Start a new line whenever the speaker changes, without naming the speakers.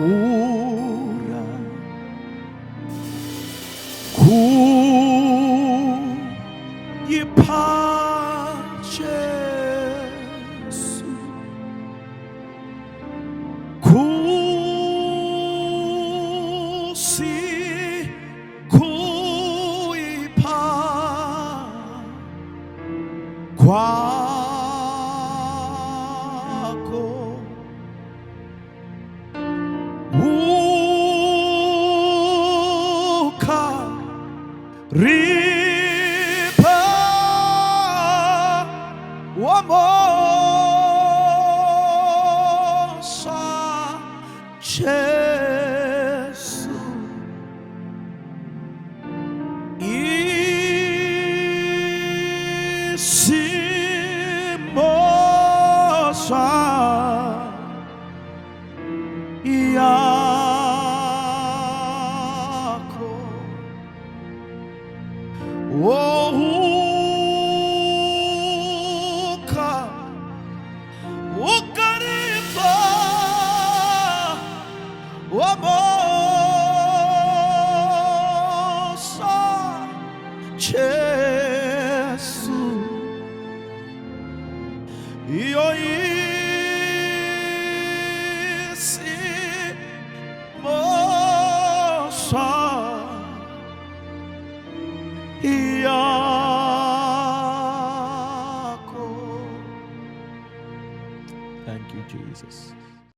watakula kuipa Yesu, kuipa kwako ukaripa wamosa Yesu isimosa yako ukaripa wamosa Yesu iyo isimosa yako. Thank you, Jesus.